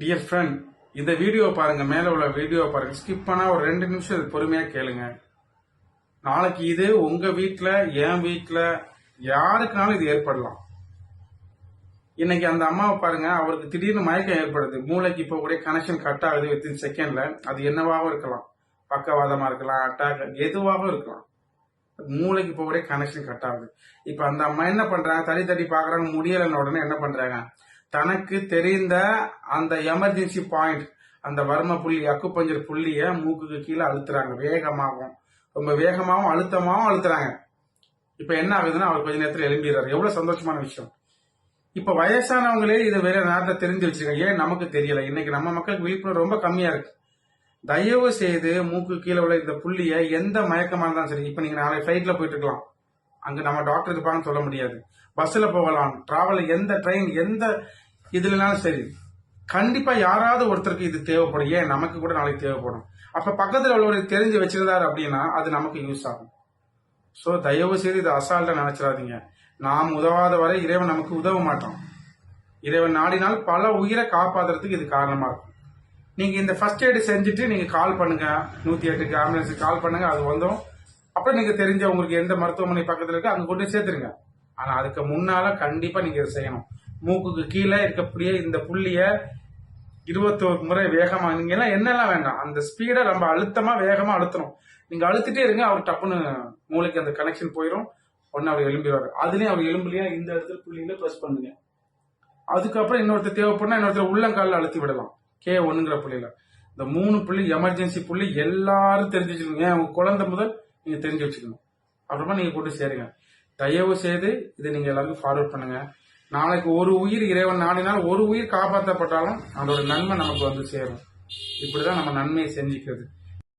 Dear friend, இந்த video பாருங்க, மேல உள்ள வீடியோ பாருங்க, ஸ்கிப் பண்ணா ஒரு 2 நிமிஷம் இது பொறுமையா கேளுங்க. நாளைக்கு இது உங்க வீட்டுல, என் வீட்டுல யாருக்குனாலும் இது ஏற்படலாம். இன்னைக்கு அந்த அம்மாவை பாருங்க, அவருக்கு திடீர்னு மயக்கம் ஏற்படுது, மூளைக்கு இப்போ கூட கனெக்ஷன் கட் ஆகுது வித்தின் செகண்ட்ல. அது என்னவாகவும் இருக்கலாம், பக்கவாதமா இருக்கலாம், அட்டாக் எதுவாகவும் இருக்கலாம். மூளைக்கு இப்போ கூட கனெக்ஷன் கட் ஆகுது. இப்ப அந்த அம்மா என்ன பண்றாங்க, தடி தடி பாக்குறாங்க, முடியலன்னு உடனே என்ன பண்றாங்க, தனக்கு தெரிந்த அந்த எமர்ஜென்சி பாயிண்ட், அந்த வர்ம புள்ளி, அக்குப்பஞ்சர் புள்ளிய மூக்குக்கு கீழே அழுத்துறாங்க. வேகமாகவும், ரொம்ப வேகமாகவும் அழுத்தமாகவும் அழுத்துறாங்க. இப்ப என்ன ஆகுதுன்னா, அவர் கொஞ்ச நேரத்தில் எழும்பிடுறாரு. எவ்வளவு சந்தோஷமான விஷயம். இப்ப வயசானவங்களே இதை வேற நேரத்தில் தெரிஞ்சு வச்சிருக்காங்க. ஏன் நமக்கு தெரியல? இன்னைக்கு நம்ம மக்களுக்கு விழிப்புணர்வு ரொம்ப கம்மியா இருக்கு. தயவு செய்து மூக்கு கீழே உள்ள இந்த புள்ளிய எந்த மயக்கமா இருந்தாலும் சரி, இப்ப நீங்க நாளைக்கு ஃபிளைட்ல போயிட்டு இருக்கலாம், அங்க நம்ம டாக்டர் இருப்பாங்கன்னு சொல்ல முடியாது, பஸ்ல போகலாம், டிராவல், எந்த ட்ரெயின், எந்த இதுலனாலும் சரி, கண்டிப்பா யாராவது ஒருத்தருக்கு இது தேவைப்படும். ஏன் நமக்கு கூட நாளைக்கு தேவைப்படும். அப்ப பக்கத்துல உள்ளவருக்கு தெரிஞ்சு வச்சிருந்தாரு அப்படின்னா அது நமக்கு யூஸ் ஆகும். சோ தயவு செய்து இதை அசால்ட்டா நினைச்சிடாதீங்க. நாம் உதவாத வரை இறைவன் நமக்கு உதவ மாட்டான். இறைவன் நாடினால் பல உயிரை காப்பாத்துறதுக்கு இது காரணமா இருக்கும். நீங்க இந்த ஃபர்ஸ்ட் எய்டு செஞ்சுட்டு நீங்க கால் பண்ணுங்க, 108க்கு ஆம்புலன்ஸுக்கு கால் பண்ணுங்க, அது வந்தோம். அப்புறம் நீங்க தெரிஞ்ச உங்களுக்கு எந்த மருத்துவமனை பக்கத்துல இருக்கு அங்க கொண்டு சேர்த்துருங்க. ஆனா அதுக்கு முன்னால கண்டிப்பா நீங்க இதை செய்யணும். மூக்குக்கு கீழே இருக்கக்கூடிய இந்த புள்ளிய 21 முறை வேகமா, நீங்க எல்லாம் என்னெல்லாம் வேண்டாம், அந்த ஸ்பீடை ரொம்ப அழுத்தமா வேகமா அழுத்தணும். நீங்க அழுத்திட்டே இருங்க, அவர் டப்புன்னு மூளைக்கு அந்த கனெக்ஷன் போயிடும். ஒன்னு அவர் எழும்பிடுவாரு. அதுலயும் அவர் எலும்புலையா இந்த இடத்துல புள்ளியில பிரஸ் பண்ணுங்க. அதுக்கப்புறம் இன்னொருத்தர் தேவைப்படனா இன்னொருத்தர் உள்ளங்காலில் அழுத்தி விடலாம். K1ங்கிற புள்ளியில. இந்த 3 புள்ளி எமர்ஜென்சி புள்ளி எல்லாரும் தெரிஞ்சு வச்சுக்கோங்க. உங்க குழந்தை முதல் நீங்க தெரிஞ்சு வச்சுக்கணும். அப்புறமா நீங்க கொண்டு சேருங்க. தயவு செய்து இதை நீங்க எல்லாருக்கும் ஃபார்வர்ட் பண்ணுங்க. நாளைக்கு ஒரு உயிர் இறைவன் நாடினால் ஒரு உயிர் காப்பாற்றப்பட்டாலும் அதோட நன்மை நமக்கு வந்து சேரும். இப்படிதான் நம்ம நன்மையை செஞ்சுக்கிறது.